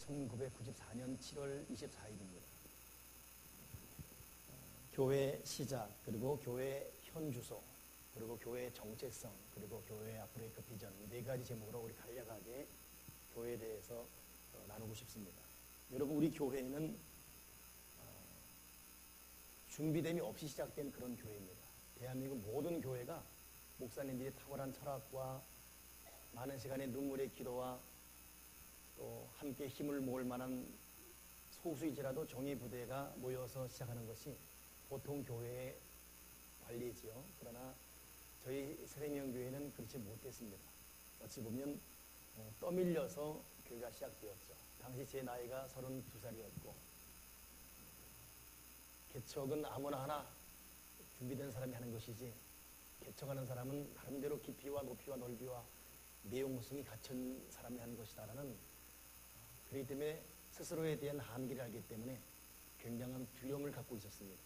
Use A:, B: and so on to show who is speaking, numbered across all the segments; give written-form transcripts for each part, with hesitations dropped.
A: 1994년 7월 24일입니다. 교회 시작, 그리고 교회 현주소, 그리고 교회의 정체성, 그리고 교회 앞으로의 그 비전, 네 가지 제목으로 우리 간략하게 교회에 대해서 나누고 싶습니다. 여러분, 우리 교회는 준비됨이 없이 시작된 그런 교회입니다. 대한민국 모든 교회가 목사님들이 탁월한 철학과 많은 시간의 눈물의 기도와 또 함께 힘을 모을 만한 소수이지라도 정예 부대가 모여서 시작하는 것이 보통 교회의 관리지요. 그러나 저희 새생명교회는 그렇지 못했습니다. 어찌 보면 떠밀려서 교회가 시작되었죠. 당시 제 나이가 32살이었고 개척은 아무나 하나 준비된 사람이 하는 것이지 개척하는 사람은 나름대로 깊이와 높이와 넓이와 내용성이 갖춘 사람이 하는 것이다라는, 그렇기 때문에 스스로에 대한 한계를 알기 때문에 굉장한 두려움을 갖고 있었습니다.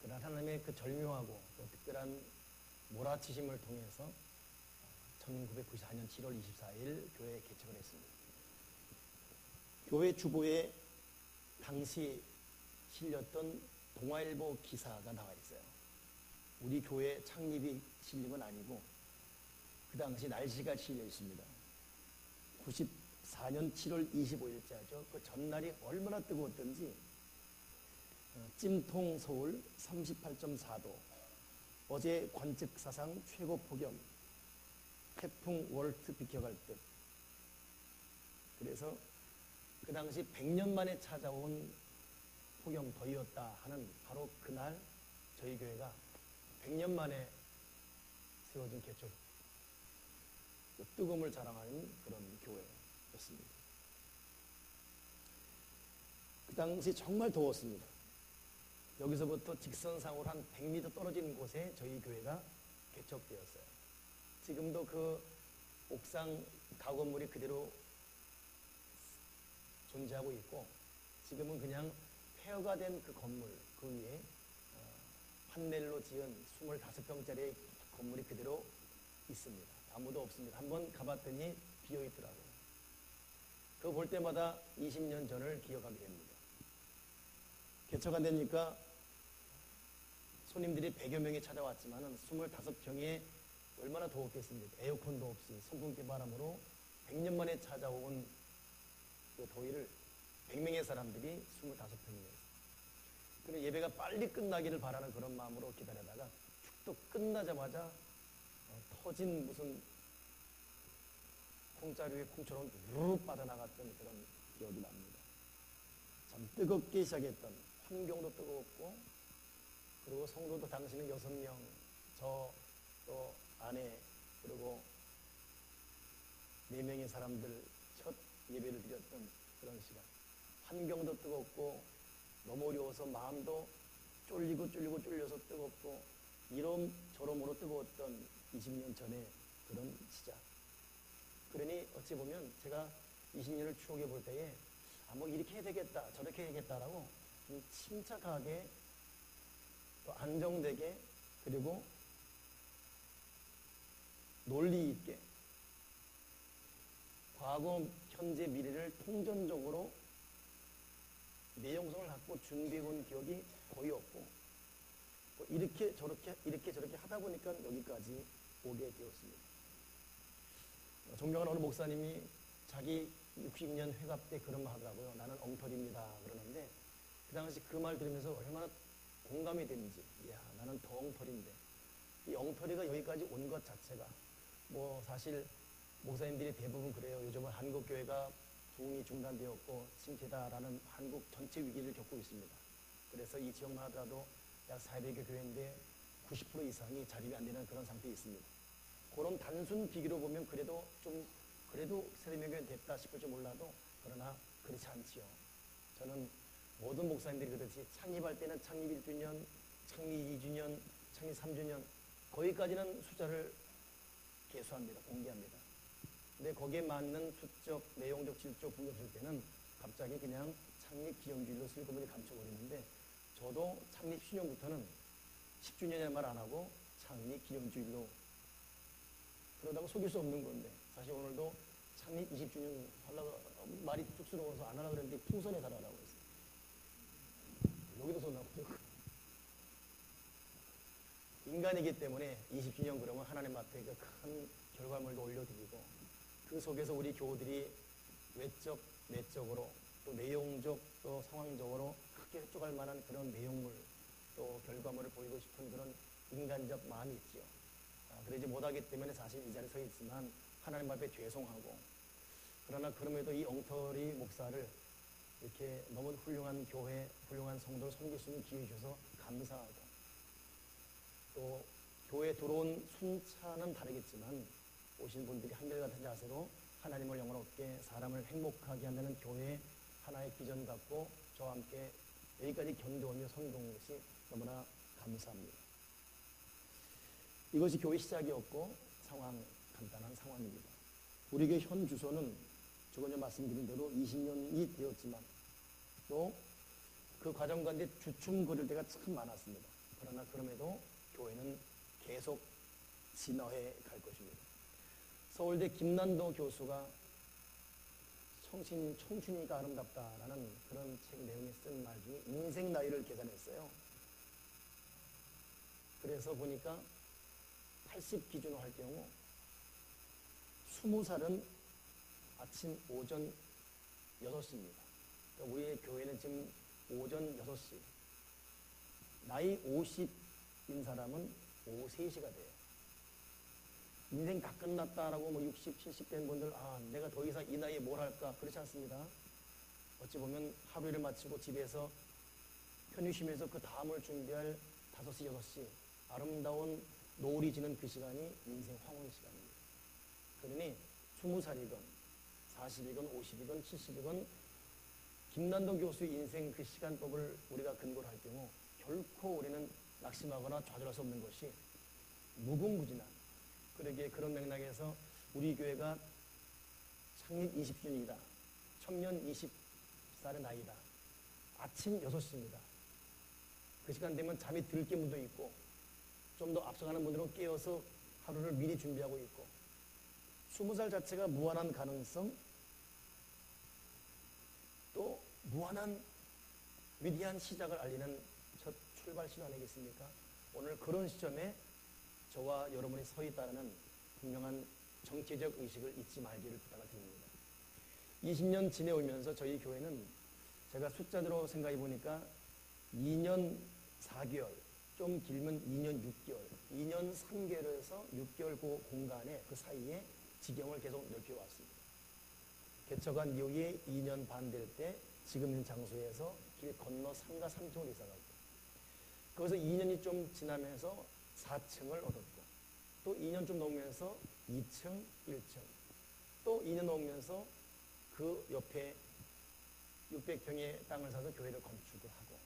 A: 그러나 하나님의 그 절묘하고 또 특별한 몰아치심을 통해서 1994년 7월 24일 교회에 개척을 했습니다. 교회 주보에 당시 실렸던 동아일보 기사가 나와 있어요. 우리 교회 창립이 실린 건 아니고 그 당시 날씨가 실려 있습니다. 94년 7월 25일자죠. 그 전날이 얼마나 뜨거웠던지 찜통 서울 38.4도, 어제 관측사상 최고 폭염, 태풍 월트 비켜갈 듯. 그래서 그 당시 100년 만에 찾아온 폭염 더위였다 하는 바로 그날 저희 교회가 100년 만에 세워진 개척, 그 뜨거움을 자랑하는 그런 교회였습니다. 그 당시 정말 더웠습니다. 여기서부터 직선상으로 한 100m 떨어진 곳에 저희 교회가 개척되었어요. 지금도 그 옥상 가구 건물이 그대로 존재하고 있고, 지금은 그냥 폐허가 된 그 건물, 그 위에 판넬로 지은 25평짜리 건물이 그대로 있습니다. 아무도 없습니다. 한번 가봤더니 비어있더라고요. 그거 볼 때마다 20년 전을 기억하게 됩니다. 개척 안 되니까 손님들이 100여 명이 찾아왔지만 25평에 얼마나 더웠겠습니까? 에어컨도 없이 선풍기 바람으로 100년 만에 찾아온 그 더위를 100명의 사람들이 25평이었어요. 그래서 예배가 빨리 끝나기를 바라는 그런 마음으로 기다리다가 축도 끝나자마자 터진 무슨 콩자루의 콩처럼 우르르 빠져나갔던 그런 기억이 납니다. 참 뜨겁게 시작했던, 환경도 뜨거웠고, 그리고 성도도 당시는 6명, 저 또 아내, 그리고 4명의 사람들 첫 예배를 드렸던 그런 시간. 환경도 뜨겁고 너무 어려워서 마음도 쫄려서 뜨겁고, 이런 저럼으로 뜨거웠던 20년 전의 그런 시작. 그러니 어찌 보면 제가 20년을 추억해 볼 때에 뭐 이렇게 해야 되겠다, 저렇게 해야겠다라고 좀 침착하게 또 안정되게, 그리고 논리 있게 과거, 현재, 미래를 통전적으로 내용성을 갖고 준비해 온 기억이 거의 없고, 이렇게 저렇게 하다 보니까 여기까지 오게 되었습니다. 존경하는 어느 목사님이 자기 60년 회갑 때 그런 말 하더라고요. 나는 엉터리입니다 그러는데, 그 당시 그 말 들으면서 얼마나 공감이 되는지, 이야, 나는 더 엉터리인데, 이 엉터리가 여기까지 온 것 자체가, 뭐 사실 목사님들이 대부분 그래요. 요즘은 한국교회가 부흥이 중단되었고 침체다라는 한국 전체 위기를 겪고 있습니다. 그래서 이 지역만 하더라도 약 400여 교회인데 90% 이상이 자립이 안 되는 그런 상태에 있습니다. 그런 단순 비교로 보면 그래도 새생명교회는 됐다 싶을지 몰라도, 그러나 그렇지 않지요. 저는 모든 목사님들이 그렇듯이 창립할 때는 창립 1주년, 창립 2주년, 창립 3주년, 거기까지는 숫자를 계수합니다. 공개합니다. 근데 거기에 맞는 수적, 내용적, 질적 분석할 때는 갑자기 그냥 창립 기념주일로 슬그머니 감춰버리는데, 저도 창립 10주년부터는 10주년이라는 말 안 하고 창립 기념주일로, 그러다가 속일 수 없는 건데, 사실 오늘도 창립 20주년 하려고 말이 쑥스러워서 안 하려고 그랬는데 풍선에 달아라고 했어요. 여기도 손 나오죠. 인간이기 때문에 20주년 그러면 하나님 앞에 그 큰 결과물도 올려드리고 그 속에서 우리 교우들이 외적, 내적으로 또 내용적 또 상황적으로 크게 쪼갈 만한 그런 내용물 또 결과물을 보이고 싶은 그런 인간적 마음이 있지요. 그러지 못하기 때문에 사실 이 자리에 서 있지만 하나님 앞에 죄송하고 그러나 그럼에도 이 엉터리 목사를 이렇게 너무 훌륭한 교회, 훌륭한 성도를 섬길 수 있는 기회 주셔서 감사하고 또 교회에 들어온 순차는 다르겠지만 오신 분들이 한결같은 자세로 하나님을 영원롭게 사람을 행복하게 한다는 교회의 하나의 비전 갖고 저와 함께 여기까지 견뎌오며 섬겨온 것이 너무나 감사합니다. 이것이 교회 시작이었고 간단한 상황입니다. 우리 교회 현 주소는 저번에 말씀드린 대로 20년이 되었지만 또 그 과정 가운데 주춤거릴 때가 참 많았습니다. 그러나 그럼에도 교회는 계속 진화해 갈 것입니다. 서울대 김난도 교수가 청춘이니까 아름답다라는 그런 책 내용에 쓴 말 중에 인생 나이를 계산했어요. 그래서 보니까 80 기준으로 할 경우 20살은 아침 오전 6시입니다. 그러니까 우리의 교회는 지금 오전 6시. 나이 50인 사람은 오후 3시가 돼요. 인생 다 끝났다라고 뭐 60, 70 된 분들, 내가 더 이상 이 나이에 뭘 할까? 그렇지 않습니다. 어찌 보면 하루를 마치고 집에서 편히 쉬면서 그 다음을 준비할 5시, 6시. 아름다운 노을이 지는 그 시간이 인생 황혼 시간입니다. 그러니 20살이건 40이건 50이건 70이건 김난도 교수의 인생 그 시간법을 우리가 근거로 할 경우 결코 우리는 낙심하거나 좌절할 수 없는 것이 무궁무진한 그러기에 그런 맥락에서 우리 교회가 창립 20주년이다. 천년 20살의 나이다. 아침 6시입니다. 그 시간 되면 잠이 들게 분도 있고 좀 더 앞서가는 분들은 깨어서 하루를 미리 준비하고 있고 20살 자체가 무한한 가능성 또 무한한 위대한 시작을 알리는 첫 출발 시간 아니겠습니까? 오늘 그런 시점에 저와 여러분이 서 있다는 분명한 정치적 의식을 잊지 말기를 부탁을 드립니다. 20년 지내오면서 저희 교회는 제가 숫자대로 생각해 보니까 2년 4개월, 좀 길면 2년 6개월, 2년 3개월에서 6개월 그 공간에 그 사이에 지경을 계속 넓혀왔습니다. 개척한 이후에 2년 반 될 때 지금 있는 장소에서 길 건너 상가 3층으로 이사가고 거기서 2년이 좀 지나면서 4층을 얻었고 또 2년 좀 넘으면서 2층, 1층 또 2년 넘으면서 그 옆에 600평의 땅을 사서 교회를 건축을 하고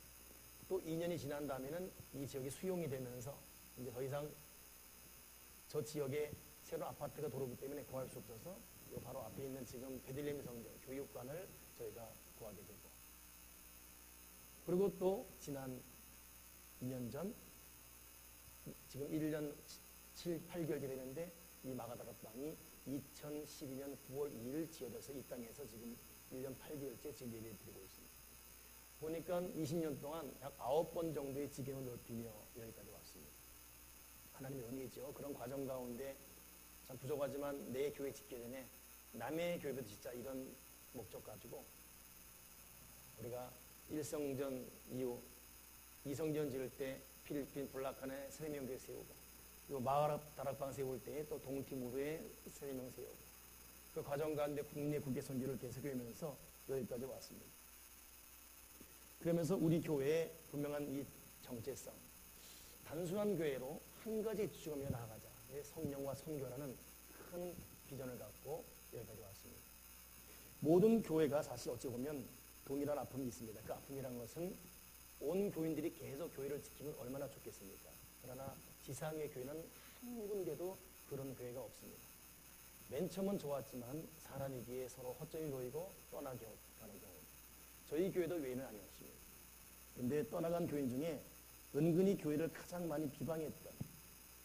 A: 또 2년이 지난 다음에는 이 지역이 수용이 되면서 이제 더 이상 저 지역에 새로운 아파트가 들어오기 때문에 구할 수 없어서 이 바로 앞에 있는 지금 베들레헴 성전 교육관을 저희가 구하게 되고 그리고 또 지난 2년 전 지금 1년 7, 8개월이 되는데 이 마가다락 땅이 2012년 9월 2일 지어져서 이 땅에서 지금 1년 8개월째 지금 예배를 드리고 있습니다. 보니까 20년 동안 약 9번 정도의 지경을 넓히며 여기까지 왔습니다. 하나님의 은혜죠. 그런 과정 가운데 참 부족하지만 내 교회 짓기 전에 남의 교회도 진짜 이런 목적 가지고 우리가 1성전 이후 2성전 지을 때 필리핀 블라칸에 세례명교회 세우고 그리고 마가라 다락방 세울 때 또 동티무르에 세례명 세우고 그 과정 가운데 국내 국외 선교를 계속하면서 여기까지 왔습니다. 그러면서 우리 교회의 분명한 이 정체성 단순한 교회로 한 가지 주축하며 나아가자 성령과 선교라는 큰 비전을 갖고 여기까지 왔습니다. 모든 교회가 사실 어찌 보면 동일한 아픔이 있습니다. 그 아픔이라는 것은 온 교인들이 계속 교회를 지키면 얼마나 좋겠습니까? 그러나 지상의 교회는 한 군데도 그런 교회가 없습니다. 맨 처음은 좋았지만 사람이기에 서로 허점이 보이고 떠나게 가는 경우 저희 교회도 외에는 아니었습니다. 그런데 떠나간 교인 중에 은근히 교회를 가장 많이 비방했던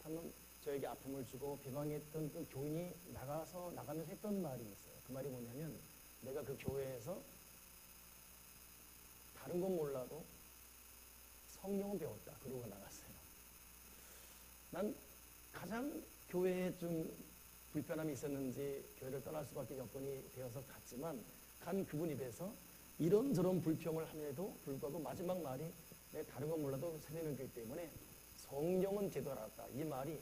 A: 방금 저에게 아픔을 주고 비방했던 그 교인이 나가면서 했던 말이 있어요. 그 그 말이 뭐냐면 내가 그 교회에서 다른 건 몰라도 성령은 배웠다. 그러고 나갔어요. 난 가장 교회에 좀 불편함이 있었는지 교회를 떠날 수밖에 여건이 되어서 갔지만 간 그분 입에서 이런저런 불평을 함에도 불구하고 마지막 말이 내 다른 건 몰라도 새내명교회 때문에 성령은 제대로 알았다. 이 말이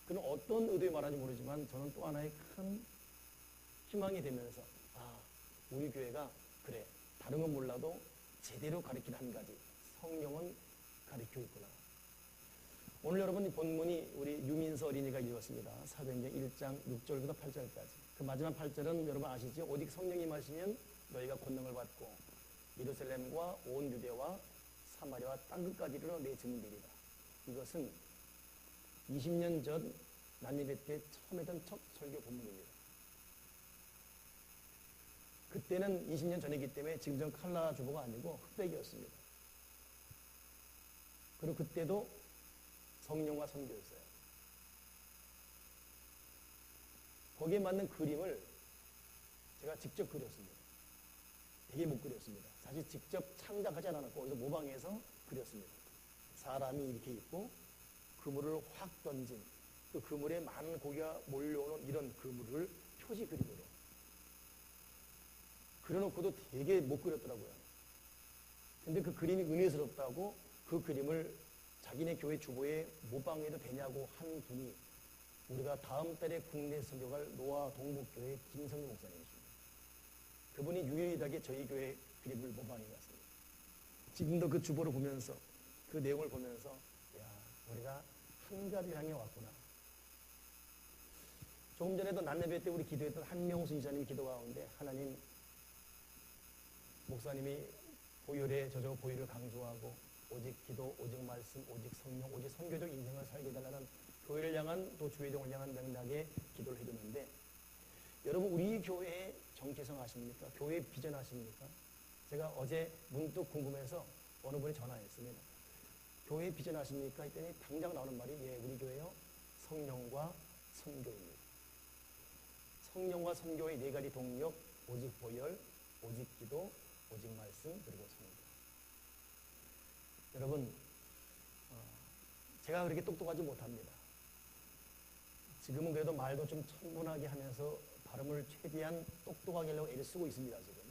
A: 그는 어떤 의도에 말하는지 모르지만 저는 또 하나의 큰 희망이 되면서 우리 교회가 그래 다른 건 몰라도 제대로 가르치는 한 가지 성령은 가르치고 있구나. 오늘 여러분 본문이 우리 유민서 어린이가 읽었습니다. 사도행전 1장 6절부터 8절까지. 그 마지막 8절은 여러분 아시죠? 오직 성령이 임하시면 너희가 권능을 받고 예루살렘과 온 유대와 사마리아와 땅끝까지 이르러 내 증인되리라. 이것은 20년 전 난예배 때 처음 했던 첫 설교 본문입니다. 그때는 20년 전이기 때문에 지금 전 칼라 주보가 아니고 흑백이었습니다. 그리고 그때도 성령과 선교였어요. 거기에 맞는 그림을 제가 직접 그렸습니다. 되게 못 그렸습니다. 사실 직접 창작하지 않았고 어디서 모방해서 그렸습니다. 사람이 이렇게 있고 그물을 확 던진 그 그물에 많은 고기가 몰려오는 이런 그물을 표지 그림으로 그려놓고도 되게 못 그렸더라고요. 근데 그 그림이 은혜스럽다고 그 그림을 자기네 교회 주보에 모방해도 되냐고 한 분이 우리가 다음 달에 국내 선교갈 노아 동북교회 김성희 목사님이십니다. 그분이 유일하게 저희 교회 그림을 모방해 갔습니다. 지금도 그 주보를 보면서 그 내용을 보면서 야 우리가 한가를 향해 왔구나. 조금 전에도 난예배 때 우리 기도했던 한명수 이사님 기도 가운데 하나님 목사님이 보혈에 젖어 보혈을 강조하고 오직 기도, 오직 말씀, 오직 성령, 오직 선교적 인생을 살게 해달라는 교회를 향한 또 주회종을 향한 맥락의 기도를 해줬는데 여러분 우리 교회의 정체성 아십니까? 교회 비전 아십니까? 제가 어제 문득 궁금해서 어느 분이 전화했습니다. 교회 비전 아십니까? 했더니 당장 나오는 말이 예, 우리 교회요 성령과 선교입니다. 성령과 선교의 네 가지 동력 오직 보혈, 오직 기도, 오직 말씀 그리고 성령. 여러분 제가 그렇게 똑똑하지 못합니다. 지금은 그래도 말도 좀 천분하게 하면서 발음을 최대한 똑똑하게 하려고 애를 쓰고 있습니다. 지금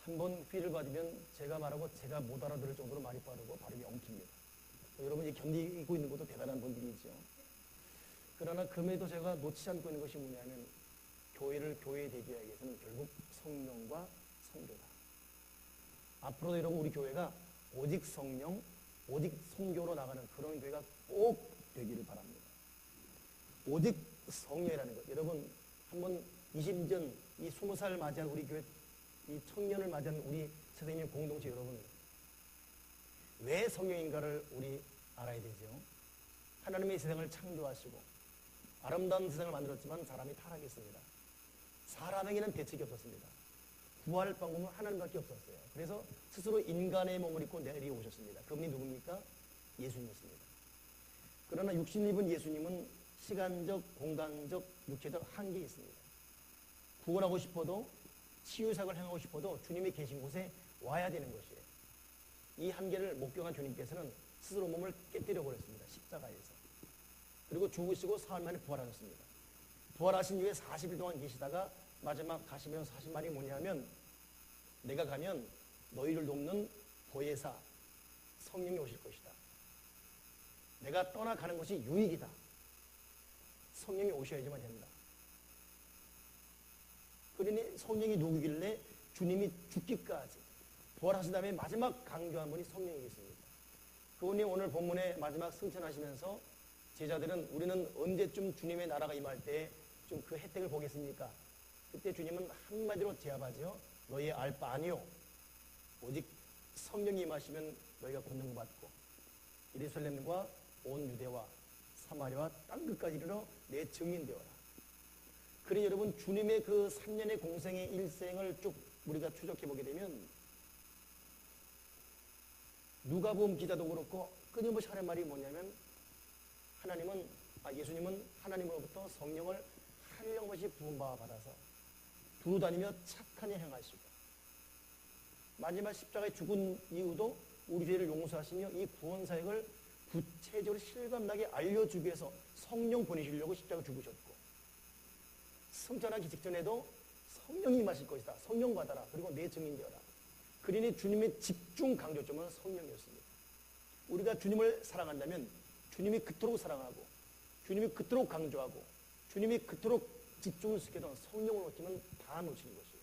A: 한번 휘를 받으면 제가 말하고 제가 못 알아들을 정도로 말이 빠르고 발음이 엉킵니다. 여러분이 견디고 있는 것도 대단한 분들이죠. 그러나 금에도 제가 놓지 않고 있는 것이 뭐냐면 교회를 교회 되게 하기 위해서는 결국 성령과 선교다. 앞으로도 여러분 우리 교회가 오직 성령, 오직 선교로 나가는 그런 교회가 꼭 되기를 바랍니다. 오직 성령이라는 것. 여러분 한번 20년 이 20살 맞이한 우리 교회 이 청년을 맞이한 우리 선생님 공동체 여러분 왜 성령인가를 우리 알아야 되죠. 하나님의 세상을 창조하시고 아름다운 세상을 만들었지만 사람이 타락했습니다. 사람에게는 대책이 없었습니다. 구할 방법은 하나님밖에 없었어요. 그래서 스스로 인간의 몸을 입고 내려오셨습니다. 그분이 누굽니까? 예수님이십니다. 그러나 육신 입은 예수님은 시간적, 공간적, 육체적 한계가 있습니다. 구원하고 싶어도 치유사역을 행하고 싶어도 주님이 계신 곳에 와야 되는 것이에요. 이 한계를 목격한 주님께서는 스스로 몸을 깨뜨려 버렸습니다. 십자가에서. 그리고 죽으시고 사흘 만에 부활하셨습니다. 부활하신 이후에 40일 동안 계시다가 마지막 가시면서 하신 말이 뭐냐면 내가 가면 너희를 돕는 보혜사 성령이 오실 것이다. 내가 떠나가는 것이 유익이다. 성령이 오셔야지만 된다. 그러니 성령이 누구길래 주님이 죽기까지 부활하신 다음에 마지막 강조한 분이 성령이겠습니다. 그분이 오늘 본문에 마지막 승천하시면서 제자들은 우리는 언제쯤 주님의 나라가 임할 때 좀 그 혜택을 보겠습니까? 그때 주님은 한마디로 제압하죠. 너희 알 바 아니요. 오직 성령이 임하시면 너희가 권능을 받고 예루살렘과 온 유대와 사마리아와 땅끝까지 이르러 내 증인 되어라. 그러니 여러분 주님의 그 3년의 공생의 일생을 쭉 우리가 추적해 보게 되면 누가복음 기자도 그렇고 끊임없이 하는 말이 뭐냐면 예수님은 하나님으로부터 성령을 한량없이 부음받아서 두루 다니며 착한 일 행하시고 마지막 십자가에 죽은 이유도 우리 죄를 용서하시며 이 구원 사역을 구체적으로 실감나게 알려주기 위해서 성령 보내시려고 십자가 죽으셨고 승천하기 직전에도 성령이 임하실 것이다. 성령 받아라. 그리고 내 증인 되어라. 그러니 주님의 집중 강조점은 성령이었습니다. 우리가 주님을 사랑한다면 주님이 그토록 사랑하고 주님이 그토록 강조하고 주님이 그토록 집중을 시켜던 성령을 놓치면 다 놓치는 것이에요.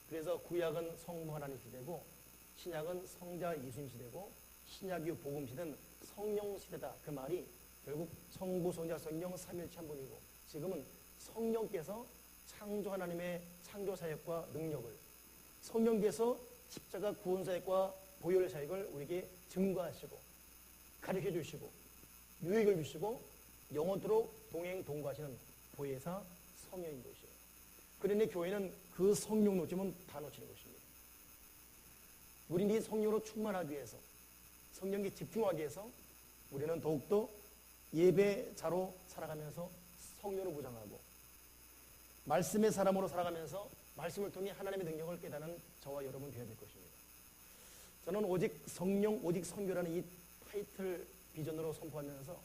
A: 그래서 구약은 성부 하나님 시대고 신약은 성자 예수님 시대고 신약이 복음 시대는 성령 시대다. 그 말이 결국 성부, 성자, 성령 삼일체 한 분이고 지금은 성령께서 창조 하나님의 창조 사역과 능력을 성령께서 십자가 구원 사역과 보혈 사역을 우리에게 증거하시고 가르쳐 주시고 유익을 주시고 영원토록 동행 동거하시는 보혜사 성령인 것이에요. 그러니 교회는 그 성령 놓치면 다 놓치는 것입니다. 우리는 이 성령으로 충만하기 위해서 성령에 집중하기 위해서 우리는 더욱더 예배자로 살아가면서 성령을 무장하고 말씀의 사람으로 살아가면서 말씀을 통해 하나님의 능력을 깨닫는 저와 여러분 되어야 될 것입니다. 저는 오직 성령, 오직 선교라는 이 타이틀 비전으로 선포하면서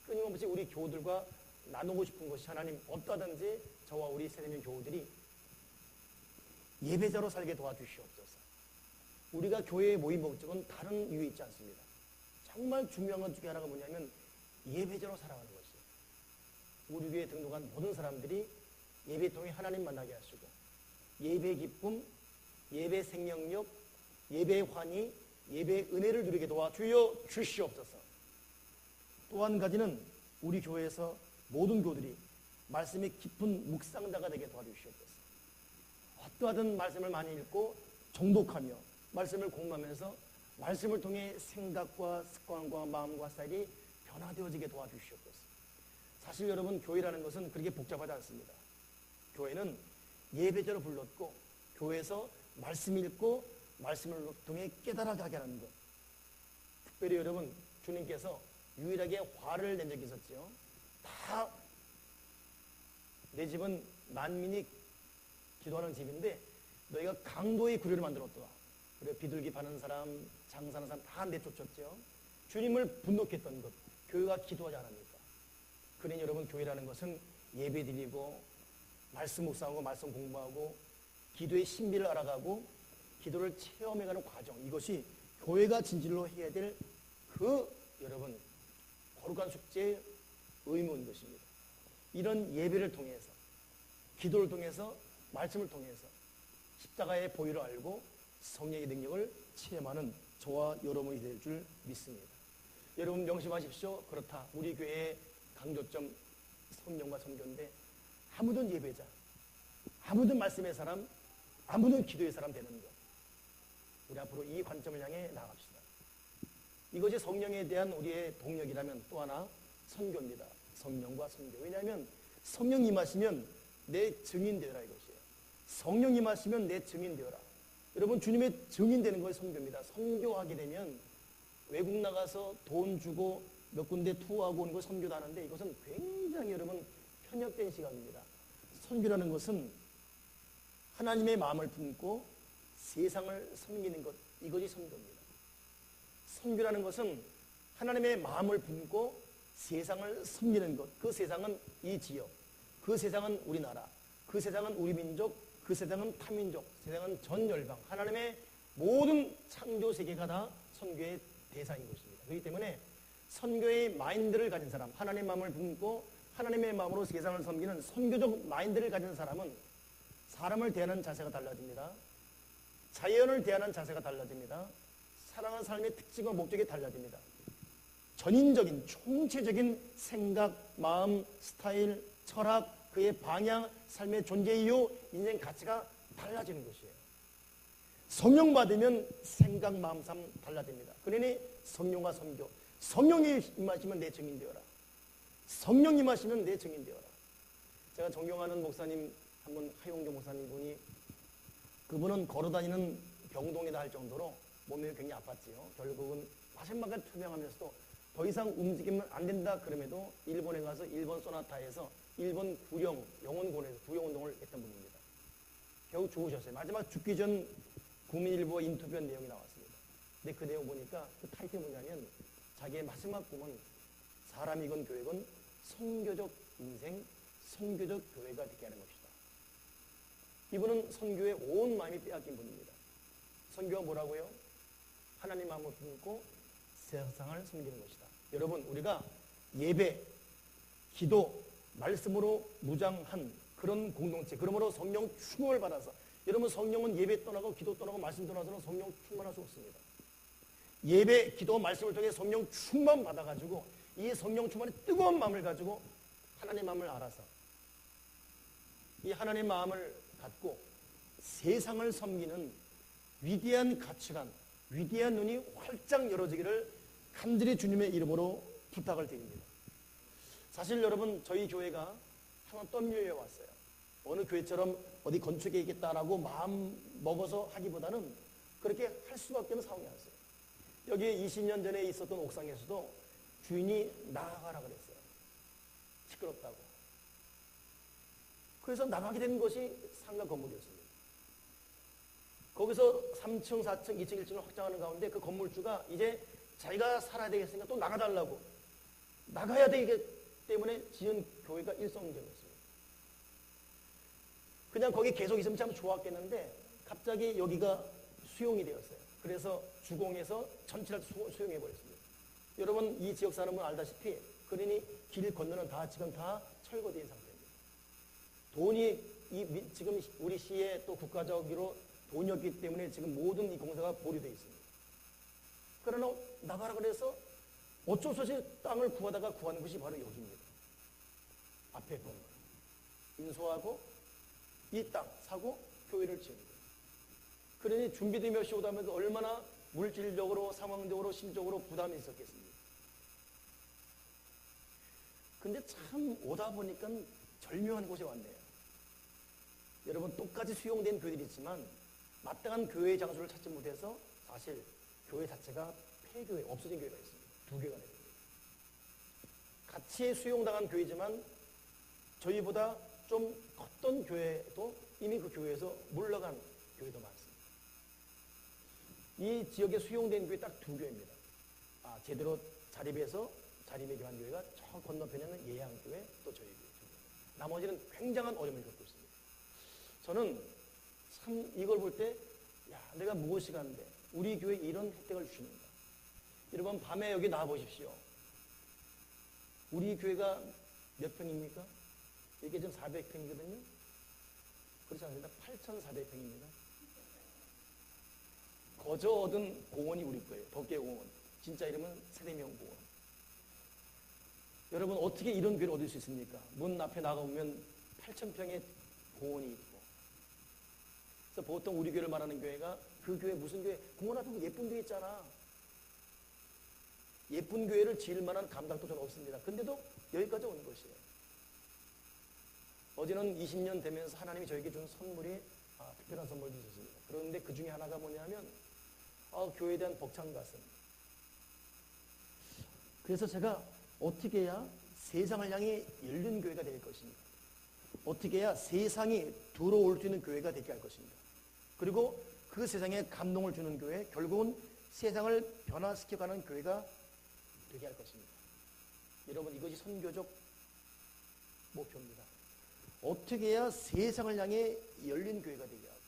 A: 끊임없이 우리 교우들과 나누고 싶은 것이 하나님 어떠하든지 저와 우리 세대명 교우들이 예배자로 살게 도와주시옵소서. 우리가 교회에 모인 목적은 다른 이유에 있지 않습니다. 정말 중요한 것 중에 하나가 뭐냐면 예배자로 살아가는 것이에요. 우리 교회에 등록한 모든 사람들이 예배 통해 하나님 만나게 하시고 예배 기쁨, 예배 생명력, 예배 환희, 예배 은혜를 누리게 도와주여 주시옵소서. 또 한 가지는 우리 교회에서 모든 교들이 말씀이 깊은 묵상자가 되게 도와주시옵소서. 어떠하든 말씀을 많이 읽고 정독하며 말씀을 공부하면서 말씀을 통해 생각과 습관과 마음과 스타일이 변화되어지게 도와주시옵소서. 사실 여러분 교회라는 것은 그렇게 복잡하지 않습니다. 교회는 예배자로 불렀고 교회에서 말씀 읽고 말씀을 통해 깨달아가게 하는 것. 특별히 여러분 주님께서 유일하게 화를 낸 적이 있었죠. 다 내 집은 만민이 기도하는 집인데 너희가 강도의 구류를 만들었더라. 그래 비둘기 파는 사람, 장사하는 사람 다 내쫓았죠. 주님을 분노케 했던 것. 교회가 기도하지 않습니까? 그러니 여러분 교회라는 것은 예배 드리고 말씀 묵상하고 말씀 공부하고 기도의 신비를 알아가고 기도를 체험해가는 과정. 이것이 교회가 진실로 해야 될 그 여러분 거룩한 숙제의 의무인 것입니다. 이런 예배를 통해서 기도를 통해서 말씀을 통해서 십자가의 보혈을 알고 성령의 능력을 체험하는 저와 여러분이 될 줄 믿습니다. 여러분 명심하십시오. 그렇다. 우리 교회의 강조점 성령과 선교인데 아무든 예배자, 아무든 말씀의 사람, 아무든 기도의 사람 되는 것. 우리 앞으로 이 관점을 향해 나갑시다. 이것이 성령에 대한 우리의 동력이라면 또 하나 선교입니다. 성령과 선교. 왜냐하면 성령 임하시면 내 증인 되어라 이것이에요. 성령 임하시면 내 증인 되어라. 여러분 주님의 증인 되는 것이 선교입니다. 선교하게 되면 외국 나가서 돈 주고 몇 군데 투어하고 오는 걸 선교도 하는데 이것은 굉장히 여러분 편협된 시각입니다. 선교라는 것은 하나님의 마음을 품고 세상을 섬기는 것, 이것이 선교입니다. 선교라는 것은 하나님의 마음을 품고 세상을 섬기는 것. 그 세상은 이 지역, 그 세상은 우리나라, 그 세상은 우리 민족, 그 세상은 타민족, 세상은 전 열방, 하나님의 모든 창조 세계가 다 선교의 대상인 것입니다. 그렇기 때문에 선교의 마인드를 가진 사람, 하나님의 마음을 품고 하나님의 마음으로 세상을 섬기는 선교적 마인드를 가진 사람은 사람을 대하는 자세가 달라집니다. 자연을 대하는 자세가 달라집니다. 살아가는 삶의 특징과 목적이 달라집니다. 전인적인 총체적인 생각, 마음, 스타일, 철학, 그의 방향, 삶의 존재 이유, 인생 가치가 달라지는 것이에요. 성령 받으면 생각, 마음, 삶 달라집니다. 그러니 성령과 선교. 성령이 임하시면 내 증인 되어라. 성령 임하시면 내 증인 되어라. 제가 존경하는 목사님 한 분, 하용조 목사님 분이 그분은 걸어다니는 병동이다 할 정도로 몸이 굉장히 아팠지요. 결국은 마지막에 투병하면서도 더 이상 움직이면 안 된다 그럼에도 일본에 가서 일본 소나타에서 일본 구령 영혼군에서 구령운동을 했던 분입니다. 겨우 좋으셨어요. 마지막 죽기 전 국민일보 인터뷰한 내용이 나왔습니다. 근데 그 내용 보니까 그 타이틀이 뭐냐면 자기의 마지막 꿈은 사람이건 교회건 선교적 인생, 선교적 교회가 되게 하는 것이다. 이분은 선교에 온 마음이 빼앗긴 분입니다. 선교가 뭐라고요? 하나님 마음을 품고 세상을 섬기는 것이다. 여러분, 우리가 예배, 기도, 말씀으로 무장한 그런 공동체, 그러므로 성령 충만을 받아서, 여러분 성령은 예배 떠나고 기도 떠나고 말씀 떠나서는 성령 충만할 수 없습니다. 예배, 기도, 말씀을 통해 성령 충만 받아가지고 이 성령 충만의 뜨거운 마음을 가지고 하나님 마음을 알아서 이 하나님 마음을 갖고 세상을 섬기는 위대한 가치관, 위대한 눈이 활짝 열어지기를 간절히 주님의 이름으로 부탁을 드립니다. 사실 여러분, 저희 교회가 항상 떠밀려 왔어요. 어느 교회처럼 어디 건축해야겠다라고 마음 먹어서 하기보다는 그렇게 할 수밖에 없는 상황이 왔어요. 여기 20년 전에 있었던 옥상에서도 주인이 나가라 그랬어요. 시끄럽다고. 그래서 나가게 된 것이 상가 건물이었습니다. 거기서 3층, 4층, 2층, 1층을 확장하는 가운데 그 건물주가 이제 자기가 살아야 되겠으니까 또 나가달라고, 나가야 되기 때문에 지은 교회가 일성교회였습니다. 그냥 거기 계속 있으면 참 좋았겠는데 갑자기 여기가 수용이 되었어요. 그래서 주공에서 전체를 수용해버렸습니다. 여러분, 이 지역 사는 분 알다시피, 그러니 길 건너는 다 지금 다 철거된 상태입니다. 돈이 지금 우리 시에 또 국가적으로 돈이 없기 때문에 지금 모든 이 공사가 보류되어 있습니다. 그러나 나가라 그래서 어쩔 수 없이 땅을 구하다가 구하는 것이 바로 여기입니다. 앞에 건물 인수하고 이 땅 사고 교회를 지은 거예요. 그러니 준비되며 오다 보면 얼마나 물질적으로, 상황적으로, 심적으로 부담이 있었겠습니까? 근데 참 오다 보니까 절묘한 곳에 왔네요. 여러분, 똑같이 수용된 교회들이 있지만 마땅한 교회의 장소를 찾지 못해서 사실 교회 자체가 폐교회, 없어진 교회가 있습니다. 두 개가 됩니다. 같이 수용당한 교회지만 저희보다 좀 컸던 교회도 이미 그 교회에서 물러간 교회도 많습니다. 이 지역에 수용된 교회 딱 두 교회입니다. 제대로 자립에 교한 교회가 저 건너편에는 예양교회, 또 저희 교회. 나머지는 굉장한 어려움을 겪고 있습니다. 저는 참 이걸 볼 때, 내가 무엇이 간데 우리 교회에 이런 혜택을 주시는가. 여러분, 밤에 여기 나와 보십시오. 우리 교회가 몇 평입니까? 이게 지금 400평이거든요. 그렇지 않습니다. 8,400평입니다. 거저 얻은 공원이 우리 거예요. 덕계공원. 진짜 이름은 세대명 공원. 여러분, 어떻게 이런 교회를 얻을 수 있습니까? 문 앞에 나가보면 8,000평의 공원이 있고. 그래서 보통 우리 교회를 말하는 교회가, 그 교회 무슨 교회? 공원 앞에 예쁜 교회 있잖아. 예쁜 교회를 지을 만한 감당도 저는 없습니다. 근데도 여기까지 오는 것이에요. 어제는 20년 되면서 하나님이 저에게 준 선물이 특별한 선물도 있었습니다. 그런데 그 중에 하나가 뭐냐면 교회에 대한 벅찬 가슴. 그래서 제가 어떻게 해야 세상을 향해 열린 교회가 될 것인가, 어떻게 해야 세상이 들어올 수 있는 교회가 되게 할 것인가, 그리고 그 세상에 감동을 주는 교회, 결국은 세상을 변화시켜가는 교회가 되게 할 것입니다. 여러분, 이것이 선교적 목표입니다. 어떻게 해야 세상을 향해 열린 교회가 되게 하고,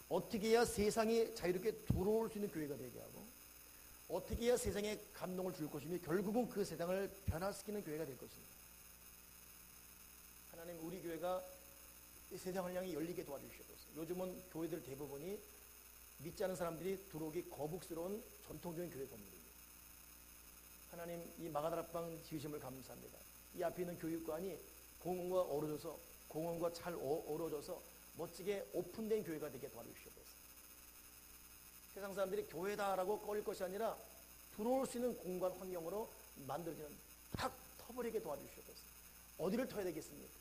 A: 어떻게 해야 세상이 자유롭게 들어올 수 있는 교회가 되게 하고, 어떻게 해야 세상에 감동을 줄 것이며 결국은 그 세상을 변화시키는 교회가 될 것입니다. 하나님, 우리 교회가 세상을 향해 열리게 도와주시옵소서. 요즘은 교회들 대부분이 믿지 않은 사람들이 들어오기 거북스러운 전통적인 교회 건물입니다. 하나님, 이 마가다락방 지으심을 감사합니다. 이 앞에 있는 교육관이 공원과 어우러져서, 공원과 잘 어우러져서 멋지게 오픈된 교회가 되게 도와주시옵소서. 세상 사람들이 교회다라고 꺼릴 것이 아니라 들어올 수 있는 공간 환경으로 만들어지는, 탁 터버리게 도와주시옵소서. 어디를 터야 되겠습니까?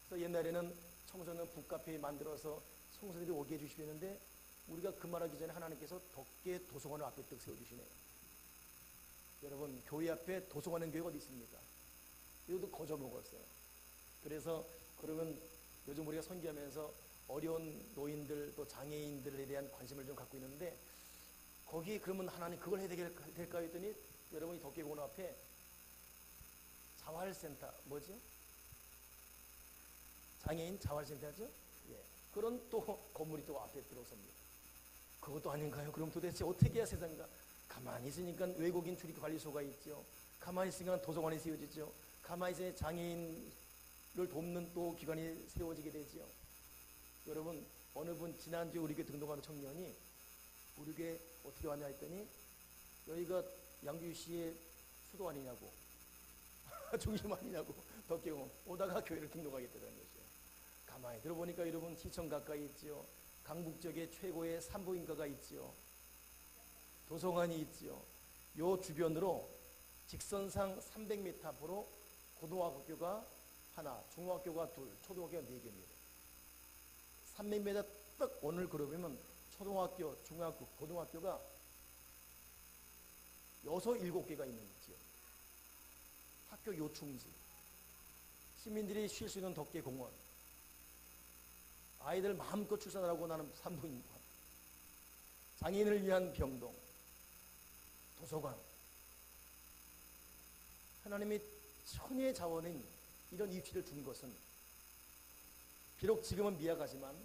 A: 그래서 옛날에는 청소년 북카페 만들어서 성서들이 오게 해주시는데, 우리가 그 말하기 전에 하나님께서 덕계 도서관을 앞에 뜩 세워주시네요. 여러분, 교회 앞에 도서관은 교회가 어디 있습니까? 이것도 거저 먹었어요. 그래서 그러면 요즘 우리가 선교하면서 어려운 노인들 또 장애인들에 대한 관심을 좀 갖고 있는데 거기 그러면 하나님 그걸 해야 될까 했더니 여러분이 덕계공원 앞에 자활센터 뭐죠? 장애인 자활센터죠? 예. 그런 또 건물이 또 앞에 들어섭니다. 그것도 아닌가요? 그럼 도대체 어떻게 해야 세상가? 가만히 있으니까 외국인 출입 관리소가 있죠. 가만히 있으니까 도서관이 세워지죠. 가만히 있으니 장애인을 돕는 또 기관이 세워지게 되죠. 여러분 어느 분 지난주에 우리 교회 등록하는 청년이 우리 교회 어떻게 왔냐 했더니 여기가 양주시의 수도 아니냐고 중심 아니냐고 덕계공원 오다가 교회를 등록하겠다는 것이에요. 가만히 들어보니까 여러분 시청 가까이 있죠. 강북 지역에 최고의 산부인과가 있죠. 도서관이 있죠. 요 주변으로 직선상 300m 앞으로 고등학교가 하나, 중학교가 둘, 초등학교가 4개입니다. 300m 딱 오늘 그러면 초등학교, 중학교, 고등학교가 6, 7개가 있는 지역. 학교 요충지. 시민들이 쉴 수 있는 덕계공원. 아이들 마음껏 출산하라고 나는 산부인과. 장애인을 위한 병동. 도서관. 하나님이 천혜의 자원인 이런 위치를 준 것은 비록 지금은 미약하지만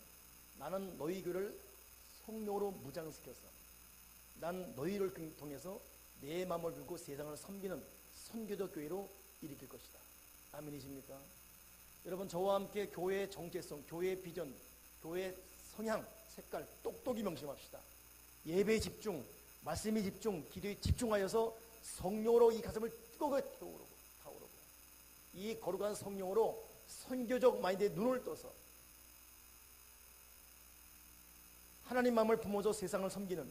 A: 나는 너희 교를 성령으로 무장시켜서 난 너희를 통해서 내 마음을 들고 세상을 섬기는 선교적 교회로 일으킬 것이다. 아멘이십니까? 여러분 저와 함께 교회의 정체성, 교회의 비전, 교회의 성향, 색깔 똑똑히 명심합시다. 예배에 집중, 말씀에 집중, 기도에 집중하여서 성령으로 이 가슴을 뜨겁게 타오르고 이 거룩한 성령으로 선교적 마인드에 눈을 떠서 하나님 마음을 품어서 세상을 섬기는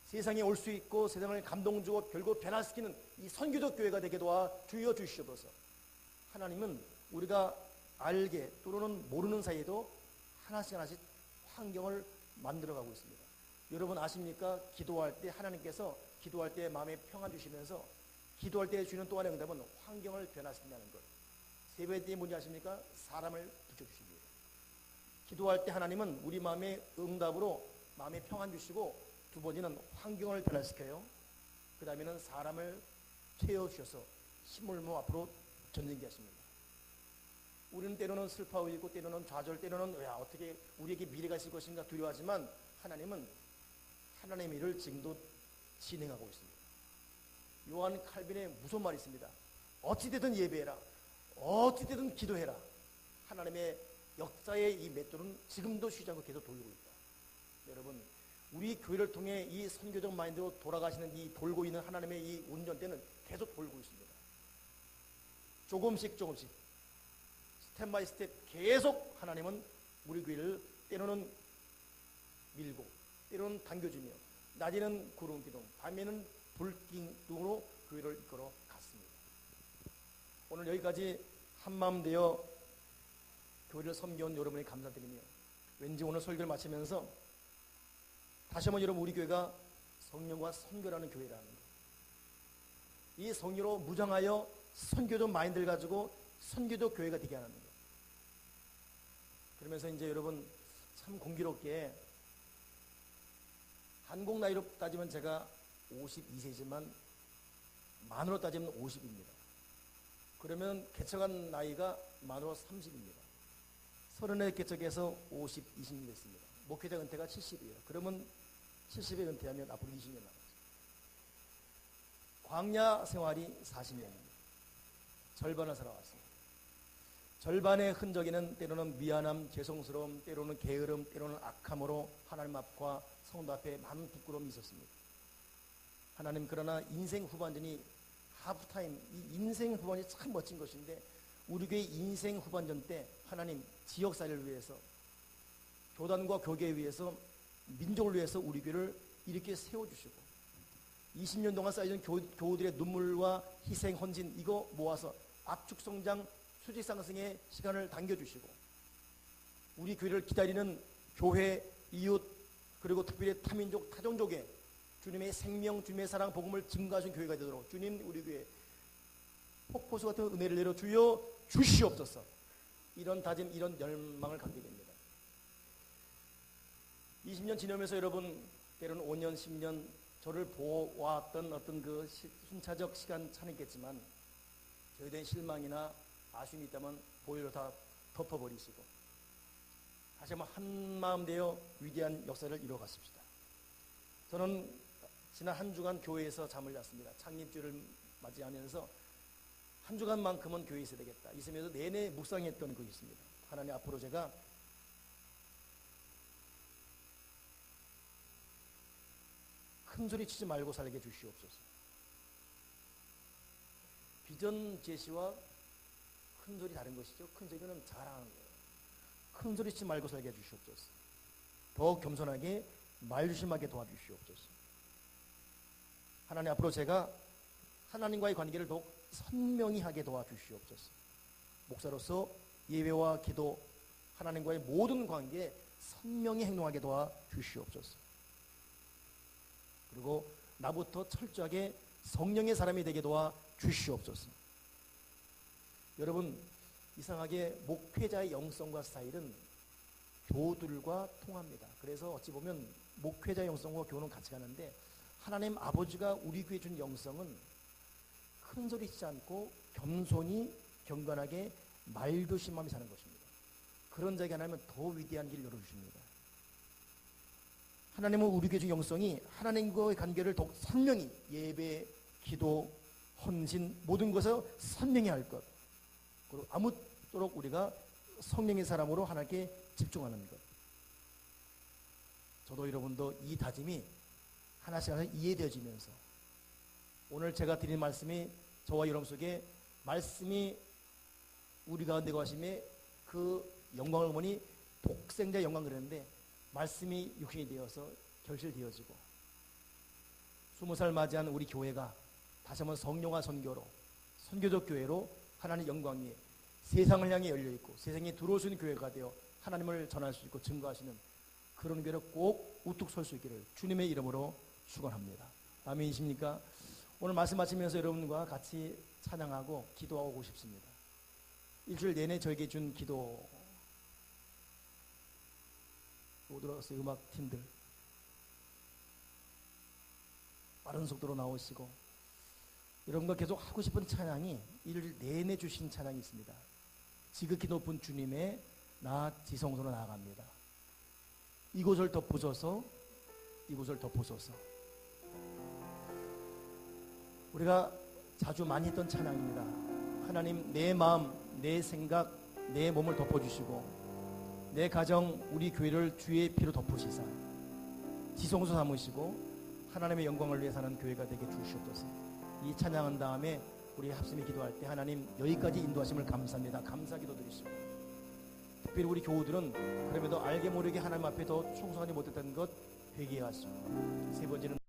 A: 세상에 올 수 있고 세상을 감동주고 결국 변화시키는 이 선교적 교회가 되게 도와 주여 주시옵소서. 하나님은 우리가 알게 또는 모르는 사이에도 하나씩 하나씩 환경을 만들어가고 있습니다. 여러분 아십니까? 기도할 때 하나님께서 기도할 때 마음에 평안 주시면서 기도할 때 주는 또 하나의 응답은 환경을 변화시킨다는 것. 세 번째 뭔지 아십니까? 사람을 붙여주십니다. 기도할 때 하나님은 우리 마음의 응답으로 마음에 평안 주시고 두 번째는 환경을 변화시켜요. 그 다음에는 사람을 채워주셔서 힘을 모아 앞으로 전진케 하십니다. 우리는 때로는 슬퍼하고 있고 때로는 좌절, 때로는 야 어떻게 우리에게 미래가 있을 것인가 두려워하지만 하나님은 하나님의 일을 지금도 진행하고 있습니다. 요한 칼빈의 무서운 말이 있습니다. 어찌되든 예배해라. 어찌되든 기도해라. 하나님의 역사의 이 맷돌은 지금도 쉬지 않고 계속 돌리고 있다. 여러분 우리 교회를 통해 이 선교적 마인드로 돌아가시는 이 돌고 있는 하나님의 이 운전대는 계속 돌고 있습니다. 조금씩 스텝 바이 스텝 계속 하나님은 우리 교회를 때로는 밀고 때로는 당겨주며 낮에는 구름기둥 밤에는 불기둥으로 교회를 이끌어 갔습니다. 오늘 여기까지 한마음 되어 교회를 섬겨온 여러분에 감사드리며 왠지 오늘 설교를 마치면서 다시 한번 여러분 우리 교회가 성령과 선교라는 교회라는 것, 이 성령으로 무장하여 선교적 마인드를 가지고 선교적 교회가 되게 하는 것. 그러면서 이제 여러분 참 공교롭게 한국 나이로 따지면 제가 52세지만 만으로 따지면 50입니다. 그러면 개척한 나이가 만으로 30입니다. 30에 개척해서 50, 20년 됐습니다. 목회자 은퇴가 70이에요. 그러면 70에 은퇴하면 앞으로 20년 남았죠. 광야 생활이 40년입니다. 절반을 살아왔습니다. 절반의 흔적에는 때로는 미안함, 죄송스러움, 때로는 게으름, 때로는 악함으로 하나님 앞과 성도 앞에 많은 부끄러움이 있었습니다. 하나님 그러나 인생 후반전이 하프타임, 이 인생 후반전이 참 멋진 것인데 우리 교회 인생 후반전 때 하나님 지역사회를 위해서 교단과 교계에 위해서 민족을 위해서 우리 교회를 이렇게 세워주시고 20년 동안 쌓여진 교우들의 눈물과 희생, 헌신 이거 모아서 압축성장, 수직상승의 시간을 당겨주시고 우리 교회를 기다리는 교회, 이웃 그리고 특별히 타민족, 타종족에 주님의 생명, 주님의 사랑, 복음을 증거하신 교회가 되도록 주님 우리 교회 폭포수 같은 은혜를 내려 주여 주시옵소서.
B: 이런 다짐, 이런 열망을 갖게 됩니다. 20년 지나면서 여러분, 때로는 5년, 10년 저를 보아왔던 어떤 그 순차적 시간 차는 있겠지만 저에 대한 실망이나 아쉬움이 있다면 보혈로 다 덮어버리시고 다시 한번 한마음 되어 위대한 역사를 이루어갔습니다. 저는 지난 한 주간 교회에서 잠을 잤습니다. 창립주를 맞이하면서 한 주간만큼은 교회에 있어야 되겠다. 있으면서 내내 묵상했던 것이 있습니다. 하나님, 앞으로 제가 큰 소리 치지 말고 살게 주시옵소서. 비전 제시와 큰 소리 다른 것이죠. 큰 소리는 자랑하는 거예요. 큰 소리 치지 말고 살게 해주시옵소서. 더욱 겸손하게 말조심하게 도와주시옵소서. 하나님, 앞으로 제가 하나님과의 관계를 더욱 선명히 하게 도와주시옵소서. 목사로서 예배와 기도, 하나님과의 모든 관계에 선명히 행동하게 도와주시옵소서. 그리고 나부터 철저하게 성령의 사람이 되게 도와주시옵소서. 여러분, 이상하게 목회자의 영성과 스타일은 교우들과 통합니다. 그래서 어찌 보면 목회자의 영성과 교우는 같이 가는데 하나님 아버지가 우리 교회에 준 영성은 큰 소리 치지 않고 겸손히 경건하게 말조심하며 사는 것입니다. 그런 자에게 하나님은 더 위대한 길을 열어주십니다. 하나님은 우리 교회 중 영성이 하나님과의 관계를 더욱 선명히 예배, 기도, 헌신 모든 것을 선명히 할 것, 그리고 아무쪼록 우리가 성령의 사람으로 하나님께 집중하는 것. 저도 여러분도 이 다짐이 하나씩 하나씩 이해되어지면서 오늘 제가 드린 말씀이 저와 여러분 속에 말씀이 우리 가운데 거하심에 그 영광을 보니 독생자의 영광 그랬는데 말씀이 육신이 되어서 결실되어지고 20살 맞이한 우리 교회가 다시 한번 성령화 선교로 선교적 교회로 하나님의 영광 위에 세상을 향해 열려있고 세상에 들어올 수 있는 교회가 되어 하나님을 전할 수 있고 증거하시는 그런 교회를 꼭 우뚝 설 수 있기를 주님의 이름으로 축원합니다. 아멘이십니까? 오늘 말씀 마치면서 여러분과 같이 찬양하고 기도하고 싶습니다. 일주일 내내 저에게 준 기도 오더러스 음악팀들 빠른 속도로 나오시고 여러분과 계속 하고 싶은 찬양이 일주일 내내 주신 찬양이 있습니다. 지극히 높은 주님의 나 지성소로 나아갑니다. 이곳을 덮으소서, 이곳을 덮으소서. 우리가 자주 많이 했던 찬양입니다. 하나님, 내 마음, 내 생각, 내 몸을 덮어주시고 내 가정, 우리 교회를 주의 피로 덮으시사 지성소 삼으시고 하나님의 영광을 위해 사는 교회가 되게 주시옵소서. 이 찬양한 다음에 우리 합심히 기도할 때 하나님 여기까지 인도하심을 감사합니다. 감사 기도 드리시고 특별히 우리 교우들은 그럼에도 알게 모르게 하나님 앞에 더 충성하지 못했던 것 회개하시고 세 번째는